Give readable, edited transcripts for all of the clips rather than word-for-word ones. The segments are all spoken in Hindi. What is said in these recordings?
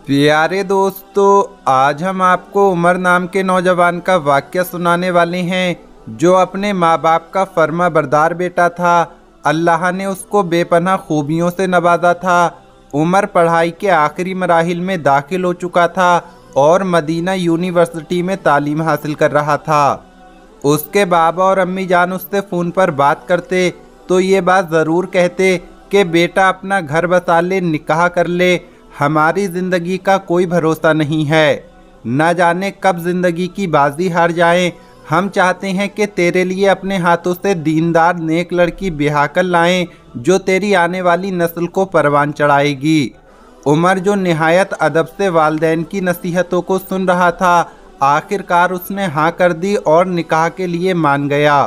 प्यारे दोस्तों, आज हम आपको उमर नाम के नौजवान का वाक़या सुनाने वाले हैं जो अपने माँ बाप का फर्मा बरदार बेटा था। अल्लाह ने उसको बेपनाह खूबियों से नवाजा था। उमर पढ़ाई के आखिरी मराहिल में दाखिल हो चुका था और मदीना यूनिवर्सिटी में तालीम हासिल कर रहा था। उसके बाबा और अम्मी जान उससे फ़ोन पर बात करते तो ये बात ज़रूर कहते कि बेटा अपना घर बसा ले, निकाह कर ले, हमारी ज़िंदगी का कोई भरोसा नहीं है, न जाने कब ज़िंदगी की बाजी हार जाएं। हम चाहते हैं कि तेरे लिए अपने हाथों से दीनदार नेक लड़की ब्याह कर लाएं जो तेरी आने वाली नस्ल को परवान चढ़ाएगी। उमर जो निहायत अदब से वालिदैन की नसीहतों को सुन रहा था, आखिरकार उसने हाँ कर दी और निकाह के लिए मान गया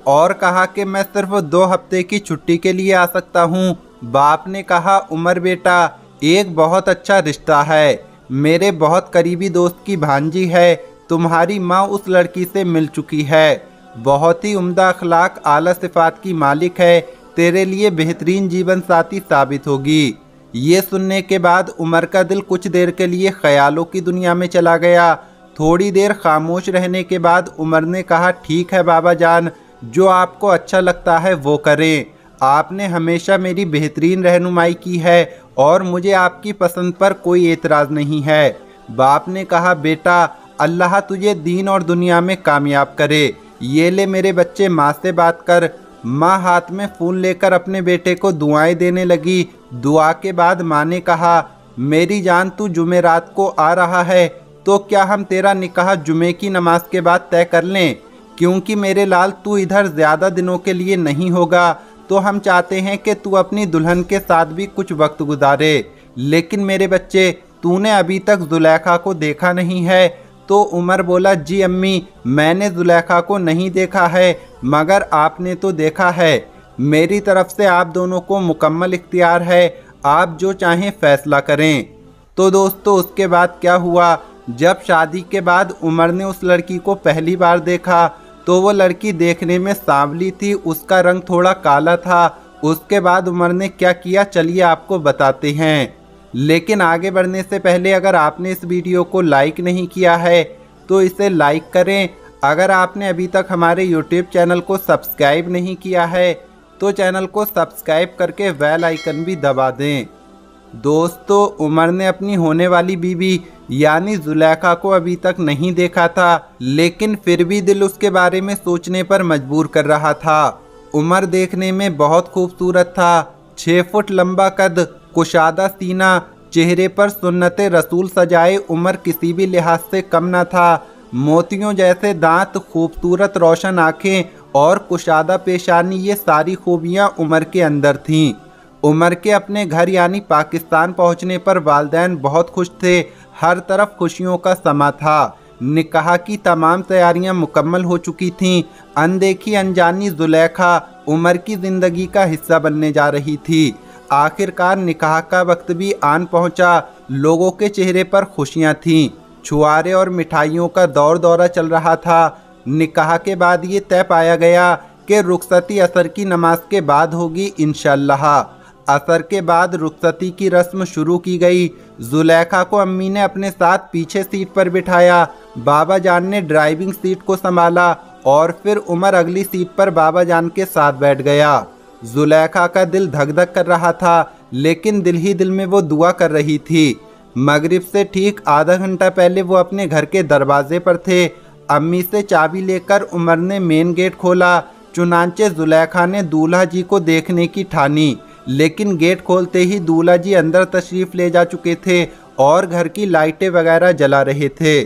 और कहा कि मैं सिर्फ 2 हफ्ते की छुट्टी के लिए आ सकता हूँ। बाप ने कहा, उमर बेटा, एक बहुत अच्छा रिश्ता है, मेरे बहुत करीबी दोस्त की भांजी है, तुम्हारी माँ उस लड़की से मिल चुकी है, बहुत ही उम्दा अखलाक आला सिफात की मालिक है, तेरे लिए बेहतरीन जीवन साथी साबित होगी। ये सुनने के बाद उमर का दिल कुछ देर के लिए ख्यालों की दुनिया में चला गया। थोड़ी देर खामोश रहने के बाद उमर ने कहा, ठीक है बाबा जान, जो आपको अच्छा लगता है वो करें। आपने हमेशा मेरी बेहतरीन रहनुमाई की है और मुझे आपकी पसंद पर कोई एतराज़ नहीं है। बाप ने कहा, बेटा, अल्लाह तुझे दीन और दुनिया में कामयाब करे। ये ले मेरे बच्चे, माँ से बात कर। माँ हाथ में फ़ोन लेकर अपने बेटे को दुआएं देने लगी। दुआ के बाद माँ ने कहा, मेरी जान, तू जुमेरात को आ रहा है तो क्या हम तेरा निकाह जुमे की नमाज के बाद तय कर लें? क्योंकि मेरे लाल, तू इधर ज़्यादा दिनों के लिए नहीं होगा तो हम चाहते हैं कि तू अपनी दुल्हन के साथ भी कुछ वक्त गुजारे। लेकिन मेरे बच्चे, तूने अभी तक जुलेखा को देखा नहीं है। तो उमर बोला, जी अम्मी, मैंने जुलेखा को नहीं देखा है, मगर आपने तो देखा है। मेरी तरफ से आप दोनों को मुकम्मल इख्तियार है, आप जो चाहें फैसला करें। तो दोस्तों, उसके बाद क्या हुआ? जब शादी के बाद उमर ने उस लड़की को पहली बार देखा तो वो लड़की देखने में सांवली थी, उसका रंग थोड़ा काला था। उसके बाद उमर ने क्या किया, चलिए आपको बताते हैं। लेकिन आगे बढ़ने से पहले अगर आपने इस वीडियो को लाइक नहीं किया है तो इसे लाइक करें। अगर आपने अभी तक हमारे यूट्यूब चैनल को सब्सक्राइब नहीं किया है तो चैनल को सब्सक्राइब करके बेल आइकन भी दबा दें। दोस्तों, उमर ने अपनी होने वाली बीवी यानी जुलेखा को अभी तक नहीं देखा था, लेकिन फिर भी दिल उसके बारे में सोचने पर मजबूर कर रहा था। उमर देखने में बहुत खूबसूरत था। 6 फुट लंबा कद, कुशादा सीना, चेहरे पर सुन्नते रसूल सजाए उमर किसी भी लिहाज से कम न था। मोतियों जैसे दांत, खूबसूरत रोशन आँखें और कुशादा पेशानी, ये सारी खूबियाँ उमर के अंदर थीं। उमर के अपने घर यानी पाकिस्तान पहुंचने पर वालिदैन बहुत खुश थे। हर तरफ खुशियों का समा था। निकाह की तमाम तैयारियां मुकम्मल हो चुकी थीं। अनदेखी अनजानी जुलेखा उमर की ज़िंदगी का हिस्सा बनने जा रही थी। आखिरकार निकाह का वक्त भी आन पहुंचा। लोगों के चेहरे पर खुशियां थीं। छुआरे और मिठाइयों का दौर दौरा चल रहा था। निकाह के बाद ये तय पाया गया कि रुखसती असर की नमाज के बाद होगी इंशाअल्लाह। असर के बाद रुखसती की रस्म शुरू की गई। जुलेखा को अम्मी ने अपने साथ पीछे सीट पर बिठाया। बाबा जान ने ड्राइविंग सीट को संभाला और फिर उमर अगली सीट पर बाबा जान के साथ बैठ गया। जुलेखा का दिल धक धक कर रहा था, लेकिन दिल ही दिल में वो दुआ कर रही थी। मगरिब से ठीक आधा घंटा पहले वो अपने घर के दरवाजे पर थे। अम्मी से चाबी लेकर उमर ने मेन गेट खोला। चुनांचे जुलेखा ने दूल्हा जी को देखने की ठानी, लेकिन गेट खोलते ही दूल्हा जी अंदर तशरीफ़ ले जा चुके थे और घर की लाइटें वगैरह जला रहे थे।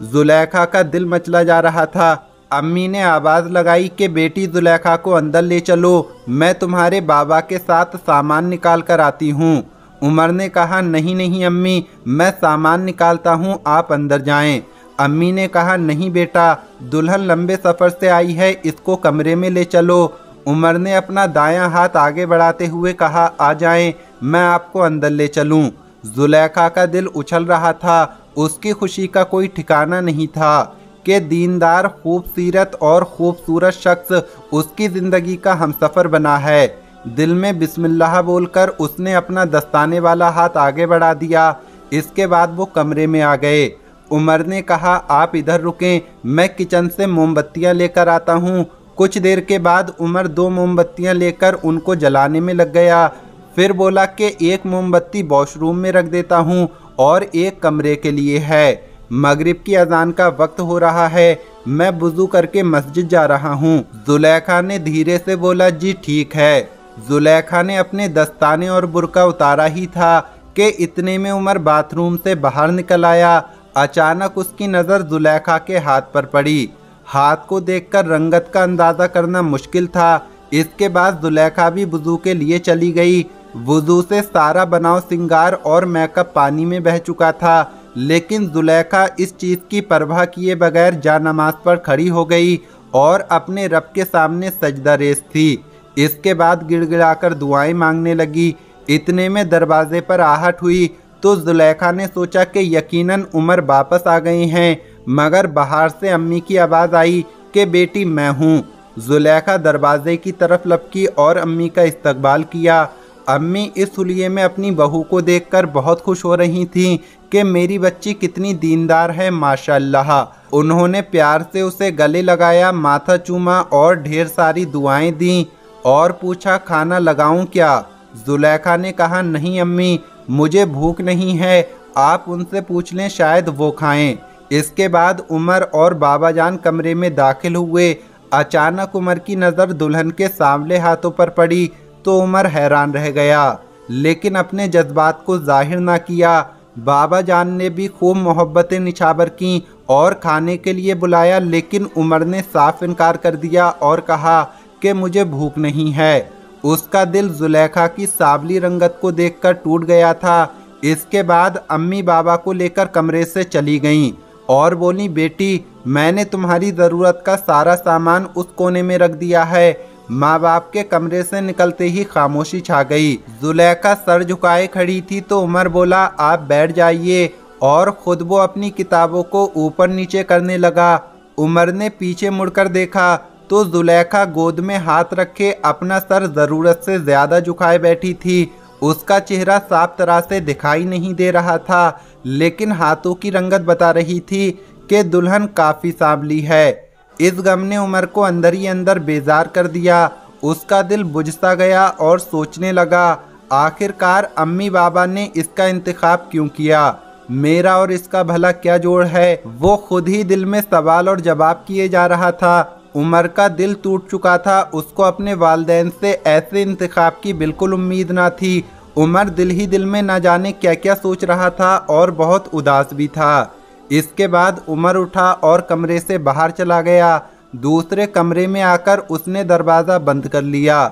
जुलेखा का दिल मचला जा रहा था। अम्मी ने आवाज़ लगाई कि बेटी जुलेखा को अंदर ले चलो, मैं तुम्हारे बाबा के साथ सामान निकाल कर आती हूँ। उमर ने कहा, नहीं नहीं अम्मी, मैं सामान निकालता हूँ, आप अंदर जाएं। अम्मी ने कहा, नहीं बेटा, दुल्हन लंबे सफ़र से आई है, इसको कमरे में ले चलो। उमर ने अपना दायां हाथ आगे बढ़ाते हुए कहा, आ जाएं, मैं आपको अंदर ले चलूं। जुलेखा का दिल उछल रहा था। उसकी खुशी का कोई ठिकाना नहीं था कि दीनदार, खूबसीरत और खूबसूरत शख्स उसकी ज़िंदगी का हमसफ़र बना है। दिल में बिस्मिल्लाह बोलकर उसने अपना दस्ताने वाला हाथ आगे बढ़ा दिया इसके बाद वो कमरे में आ गए। उमर ने कहा, आप इधर रुकें, मैं किचन से मोमबत्तियां लेकर आता हूँ। कुछ देर के बाद उमर 2 मोमबत्तियां लेकर उनको जलाने में लग गया। फिर बोला कि एक मोमबत्ती वॉशरूम में रख देता हूँ और एक कमरे के लिए है। मगरिब की अजान का वक्त हो रहा है, मैं वुज़ू करके मस्जिद जा रहा हूँ। जुलेखा ने धीरे से बोला, जी ठीक है। जुलेखा ने अपने दस्ताने और बुर्का उतारा ही था कि इतने में उमर बाथरूम से बाहर निकल आया। अचानक उसकी नज़र जुलेखा के हाथ पर पड़ी। हाथ को देखकर रंगत का अंदाज़ा करना मुश्किल था। इसके बाद जुलेखा भी वुज़ू के लिए चली गई। वुज़ू से सारा बनाव सिंगार और मेकअप पानी में बह चुका था, लेकिन जुलेखा इस चीज़ की परवाह किए बगैर जानमाज पर खड़ी हो गई और अपने रब के सामने सजदा रेज़ थी। इसके बाद गिड़गिड़ाकर दुआएं मांगने लगी। इतने में दरवाजे पर आहट हुई तो जुलेखा ने सोचा कि यकीनन उमर वापस आ गए हैं, मगर बाहर से अम्मी की आवाज़ आई कि बेटी मैं हूँ। जुलेखा दरवाजे की तरफ लपकी और अम्मी का इस्तकबाल किया। अम्मी इस हुलिये में अपनी बहू को देखकर बहुत खुश हो रही थीं कि मेरी बच्ची कितनी दीनदार है, माशाअल्लाह। उन्होंने प्यार से उसे गले लगाया, माथा चूमा और ढेर सारी दुआएं दी और पूछा, खाना लगाऊं क्या? जुलेखा ने कहा, नहीं अम्मी, मुझे भूख नहीं है, आप उनसे पूछ लें, शायद वो खाएं। इसके बाद उमर और बाबा जान कमरे में दाखिल हुए। अचानक उमर की नज़र दुल्हन के सांवले हाथों पर पड़ी तो उमर हैरान रह गया, लेकिन अपने जज्बात को जाहिर ना किया। बाबा जान ने भी खूब मोहब्बतें निछावर की और खाने के लिए बुलाया, लेकिन उमर ने साफ इनकार कर दिया और कहा कि मुझे भूख नहीं है। उसका दिल जुलेखा की सावली रंगत को देखकर टूट गया था। इसके बाद अम्मी बाबा को लेकर कमरे से चली गईं और बोली, बेटी मैंने तुम्हारी ज़रूरत का सारा सामान उस कोने में रख दिया है। माँ बाप के कमरे से निकलते ही खामोशी छा गई। जुलेखा सर झुकाए खड़ी थी तो उमर बोला, आप बैठ जाइए, और खुद वो अपनी किताबों को ऊपर नीचे करने लगा। उमर ने पीछे मुड़कर देखा तो जुलेखा गोद में हाथ रखे अपना सर ज़रूरत से ज़्यादा झुकाए बैठी थी। उसका चेहरा साफ तरह से दिखाई नहीं दे रहा था, लेकिन हाथों की रंगत बता रही थी कि दुल्हन काफ़ी सांवली है। इस गम ने उमर को अंदर ही अंदर बेजार कर दिया। उसका दिल बुझता गया और सोचने लगा, आखिरकार अम्मी बाबा ने इसका इंतखाब क्यों किया? मेरा और इसका भला क्या जोड़ है? वो खुद ही दिल में सवाल और जवाब किए जा रहा था। उमर का दिल टूट चुका था। उसको अपने वालिदैन से ऐसे इंतखाब की बिल्कुल उम्मीद ना थी। उमर दिल ही दिल में ना जाने क्या क्या सोच रहा था और बहुत उदास भी था। इसके बाद उमर उठा और कमरे से बाहर चला गया। दूसरे कमरे में आकर उसने दरवाज़ा बंद कर लिया।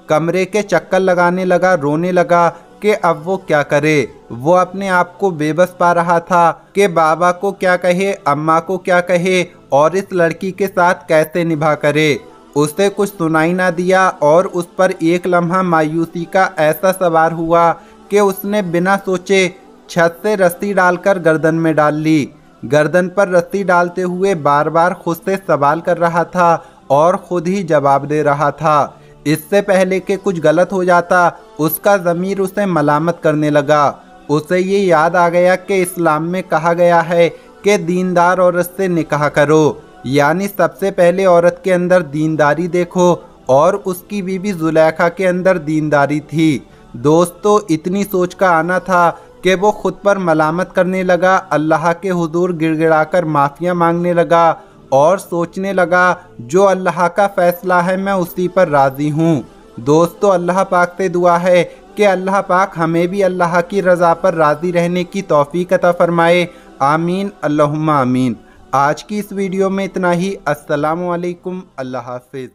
कमरे के चक्कर लगाने लगा, रोने लगा कि अब वो क्या करे। वो अपने आप को बेबस पा रहा था कि बाबा को क्या कहे, अम्मा को क्या कहे और इस लड़की के साथ कैसे निभा करे। उसे कुछ सुनाई ना दिया और उस पर एक लम्हा मायूसी का ऐसा सवार हुआ कि उसने बिना सोचे छत से रस्सी डालकर गर्दन में डाल ली। गर्दन पर रस्सी डालते हुए बार बार खुद से सवाल कर रहा था और खुद ही जवाब दे रहा था। इससे पहले कि कुछ गलत हो जाता, उसका ज़मीर उसे मलामत करने लगा। उसे ये याद आ गया कि इस्लाम में कहा गया है कि दीनदार औरत से निकाह करो, यानी सबसे पहले औरत के अंदर दीनदारी देखो, और उसकी बीवी जुलेखा के अंदर दीनदारी थी। दोस्तों, इतनी सोच का आना था कि वो खुद पर मलामत करने लगा, अल्लाह के हुजूर गिड़गिड़ाकर माफ़िया मांगने लगा और सोचने लगा, जो अल्लाह का फ़ैसला है मैं उसी पर राज़ी हूँ। दोस्तों, अल्लाह पाक से दुआ है कि अल्लाह पाक हमें भी अल्लाह की रज़ा पर राज़ी रहने की तौफ़ीक़ अता फ़रमाए। आमीन, अल्लाहुम्मा आमीन। आज की इस वीडियो में इतना ही। अस्सलामु अलैकुम, अल्लाह हाफ़िज़।